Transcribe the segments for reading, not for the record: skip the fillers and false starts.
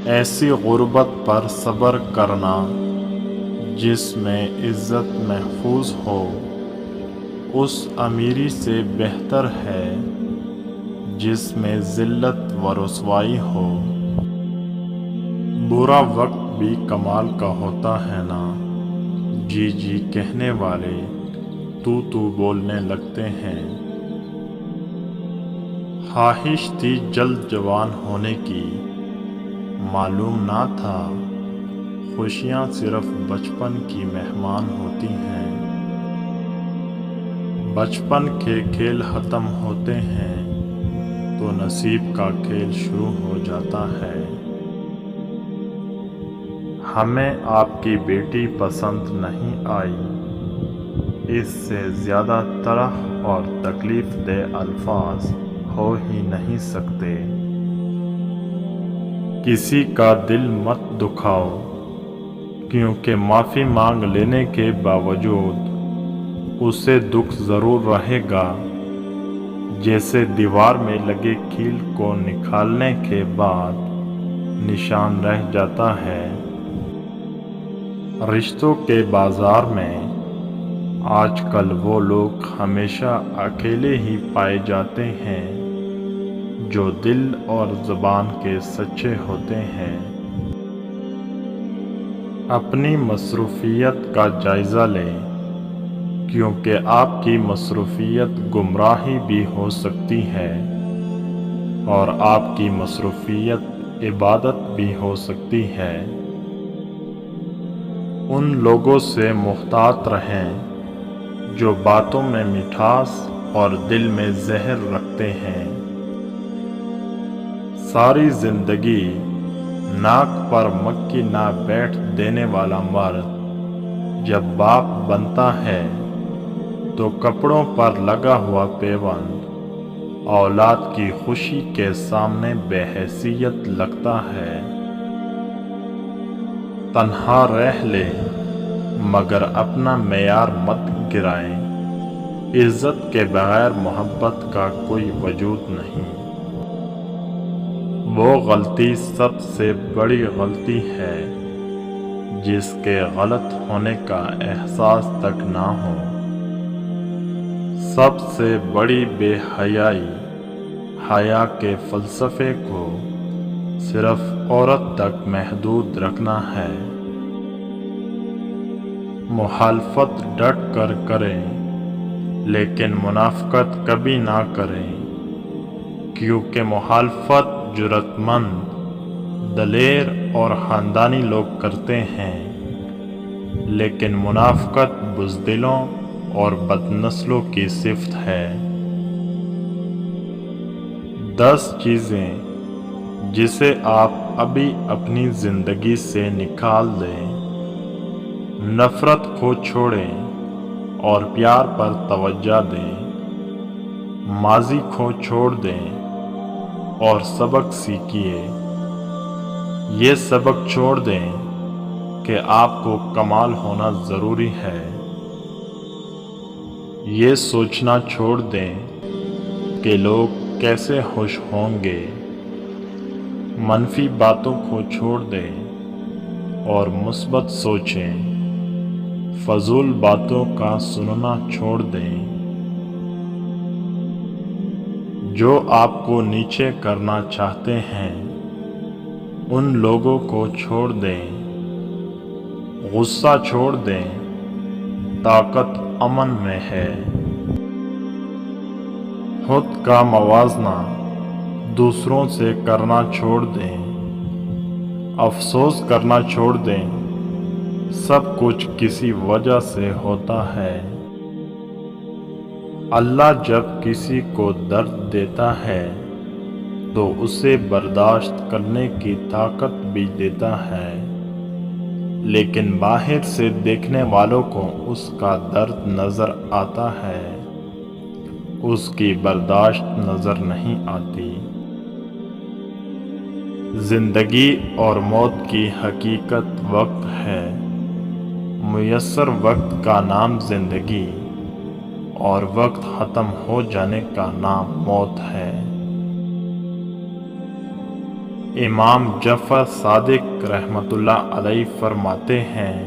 ایسی غربت پر صبر کرنا جس میں عزت محفوظ ہو اس امیری سے بہتر ہے جس میں ذلت و رسوائی ہو۔ برا وقت بھی کمال کا ہوتا ہے نا، جی جی کہنے والے تو بولنے لگتے ہیں۔ خواہش تھی جلد جوان ہونے کی، معلوم نہ تھا خوشیاں صرف بچپن کی مہمان ہوتی ہیں۔ بچپن کے کھیل ختم ہوتے ہیں تو نصیب کا کھیل شروع ہو جاتا ہے۔ ہمیں آپ کی بیٹی پسند نہیں آئی، اس سے زیادہ تلخ اور تکلیف دہ الفاظ ہو ہی نہیں سکتے۔ کسی کا دل مت دکھاؤ، کیونکہ معافی مانگ لینے کے باوجود اسے دکھ ضرور رہے گا، جیسے دیوار میں لگے کیل کو نکالنے کے بعد نشان رہ جاتا ہے۔ رشتوں کے بازار میں آج کل وہ لوگ ہمیشہ اکیلے ہی پائے جاتے ہیں جو دل اور زبان کے سچے ہوتے ہیں۔ اپنی مصروفیت کا جائزہ لیں، کیونکہ آپ کی مصروفیت گمراہی بھی ہو سکتی ہے اور آپ کی مصروفیت عبادت بھی ہو سکتی ہے۔ ان لوگوں سے محتاط رہیں جو باتوں میں مٹھاس اور دل میں زہر رکھتے ہیں۔ ساری زندگی ناک پر مکھی نہ بیٹھ دینے والا مرد جب باپ بنتا ہے تو کپڑوں پر لگا ہوا پیوند اولاد کی خوشی کے سامنے بے حیثیت لگتا ہے۔ تنہا رہ لے مگر اپنا معیار مت گرائیں، عزت کے بغیر محبت کا کوئی وجود نہیں۔ وہ غلطی سب سے بڑی غلطی ہے جس کے غلط ہونے کا احساس تک نہ ہو۔ سب سے بڑی بے حیائی حیا کے فلسفے کو صرف عورت تک محدود رکھنا ہے۔ مخالفت ڈٹ کر کریں لیکن منافقت کبھی نہ کریں، کیونکہ مخالفت جرأت مند، دلیر اور خاندانی لوگ کرتے ہیں، لیکن منافقت بزدلوں اور بد نسلوں کی صفت ہے۔ 10 چیزیں جسے آپ ابھی اپنی زندگی سے نکال دیں۔ نفرت کو چھوڑیں اور پیار پر توجہ دیں۔ ماضی کو چھوڑ دیں اور سبق سیکھیے۔ یہ سبق چھوڑ دیں کہ آپ کو کمال ہونا ضروری ہے۔ یہ سوچنا چھوڑ دیں کہ لوگ کیسے خوش ہوں گے۔ منفی باتوں کو چھوڑ دیں اور مثبت سوچیں۔ فضول باتوں کا سننا چھوڑ دیں۔ جو آپ کو نیچے کرنا چاہتے ہیں ان لوگوں کو چھوڑ دیں۔ غصہ چھوڑ دیں، طاقت امن میں ہے۔ خود کا موازنہ دوسروں سے کرنا چھوڑ دیں۔ افسوس کرنا چھوڑ دیں، سب کچھ کسی وجہ سے ہوتا ہے۔ اللہ جب کسی کو درد دیتا ہے تو اسے برداشت کرنے کی طاقت بھی دیتا ہے، لیکن باہر سے دیکھنے والوں کو اس کا درد نظر آتا ہے، اس کی برداشت نظر نہیں آتی۔ زندگی اور موت کی حقیقت وقت ہے۔ میسر وقت کا نام زندگی اور وقت ختم ہو جانے کا نام موت ہے۔ امام جعفر صادق رحمۃ اللہ علیہ فرماتے ہیں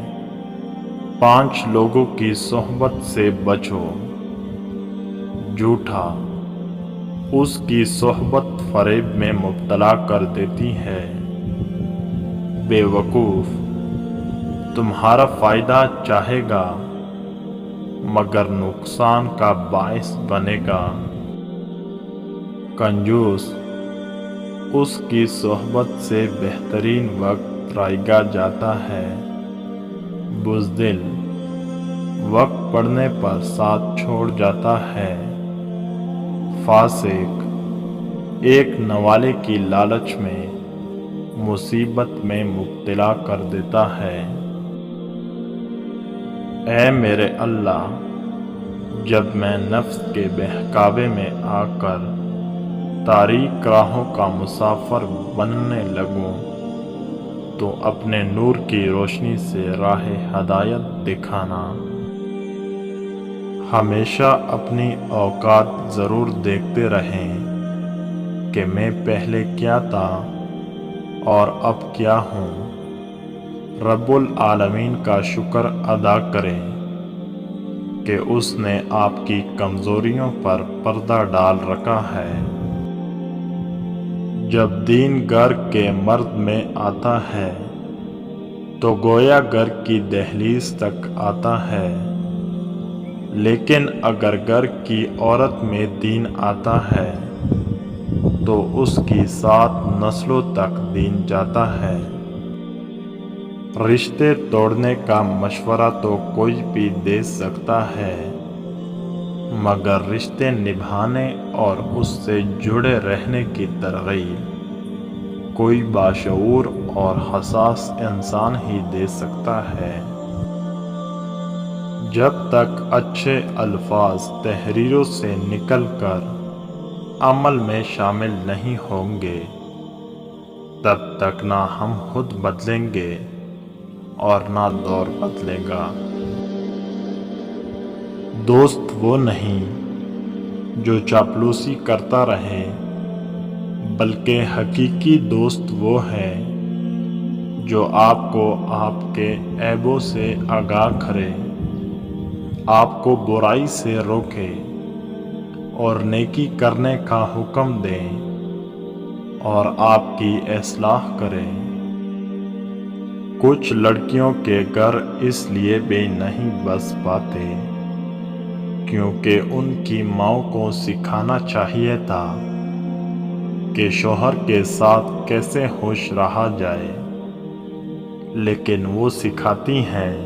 5 لوگوں کی صحبت سے بچو۔ جھوٹا، اس کی صحبت فریب میں مبتلا کر دیتی ہے۔ بے وقوف، تمہارا فائدہ چاہے گا مگر نقصان کا باعث بنے گا۔ کنجوس، اس کی صحبت سے بہترین وقت رائگاں جاتا ہے۔ بزدل، وقت پڑنے پر ساتھ چھوڑ جاتا ہے۔ فاسق، ایک نوالے کی لالچ میں مصیبت میں مبتلا کر دیتا ہے۔ اے میرے اللہ، جب میں نفس کے بہکاوے میں آ کر تاریک راہوں کا مسافر بننے لگوں تو اپنے نور کی روشنی سے راہ ہدایت دکھانا۔ ہمیشہ اپنی اوقات ضرور دیکھتے رہیں کہ میں پہلے کیا تھا اور اب کیا ہوں۔ رب العالمین کا شکر ادا کریں کہ اس نے آپ کی کمزوریوں پر پردہ ڈال رکھا ہے۔ جب دین گھر کے مرد میں آتا ہے تو گویا گھر کی دہلیز تک آتا ہے، لیکن اگر گھر کی عورت میں دین آتا ہے تو اس کی 7 نسلوں تک دین جاتا ہے۔ رشتے توڑنے کا مشورہ تو کوئی بھی دے سکتا ہے، مگر رشتے نبھانے اور اس سے جڑے رہنے کی ترغیب کوئی باشعور اور حساس انسان ہی دے سکتا ہے۔ جب تک اچھے الفاظ تحریروں سے نکل کر عمل میں شامل نہیں ہوں گے، تب تک نہ ہم خود بدلیں گے اور نہ دور بدلے گا۔ دوست وہ نہیں جو چاپلوسی کرتا رہے، بلکہ حقیقی دوست وہ ہے جو آپ کو آپ کے عیبوں سے آگاہ کرے، آپ کو برائی سے روکے اور نیکی کرنے کا حکم دے اور آپ کی اصلاح کرے۔ کچھ لڑکیوں کے گھر اس لیے بھی نہیں بس پاتے کیونکہ ان کی ماؤں کو سکھانا چاہیے تھا کہ شوہر کے ساتھ کیسے خوش رہا جائے، لیکن وہ سکھاتی ہیں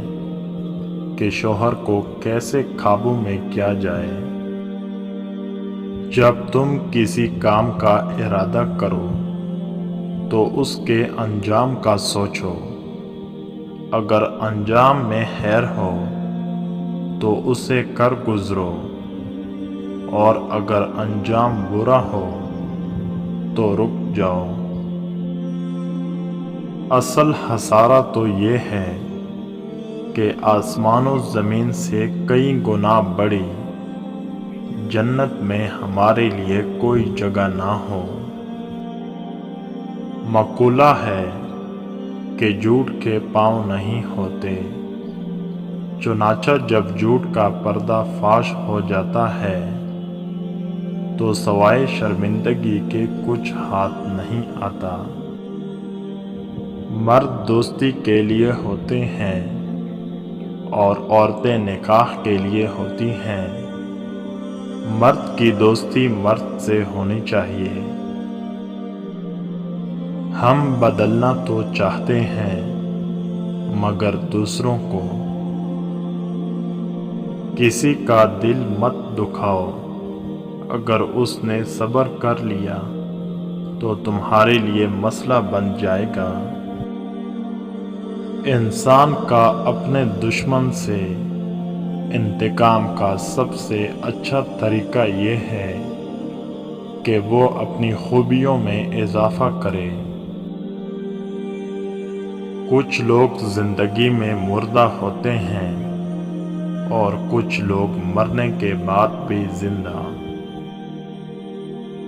کہ شوہر کو کیسے قابو میں کیا جائے۔ جب تم کسی کام کا ارادہ کرو تو اس کے انجام کا سوچو۔ اگر انجام میں خیر ہو تو اسے کر گزرو، اور اگر انجام برا ہو تو رک جاؤ۔ اصل خسارہ تو یہ ہے کہ آسمان و زمین سے کئی گنا بڑی جنت میں ہمارے لیے کوئی جگہ نہ ہو۔ مقولہ ہے کہ جھوٹ کے پاؤں نہیں ہوتے، چنانچہ جب جھوٹ کا پردہ فاش ہو جاتا ہے تو سوائے شرمندگی کے کچھ ہاتھ نہیں آتا۔ مرد دوستی کے لیے ہوتے ہیں اور عورتیں نکاح کے لیے ہوتی ہیں۔ مرد کی دوستی مرد سے ہونی چاہیے۔ ہم بدلنا تو چاہتے ہیں مگر دوسروں کو۔ کسی کا دل مت دکھاؤ، اگر اس نے صبر کر لیا تو تمہارے لیے مسئلہ بن جائے گا۔ انسان کا اپنے دشمن سے انتقام کا سب سے اچھا طریقہ یہ ہے کہ وہ اپنی خوبیوں میں اضافہ کرے۔ کچھ لوگ زندگی میں مردہ ہوتے ہیں اور کچھ لوگ مرنے کے بعد بھی زندہ۔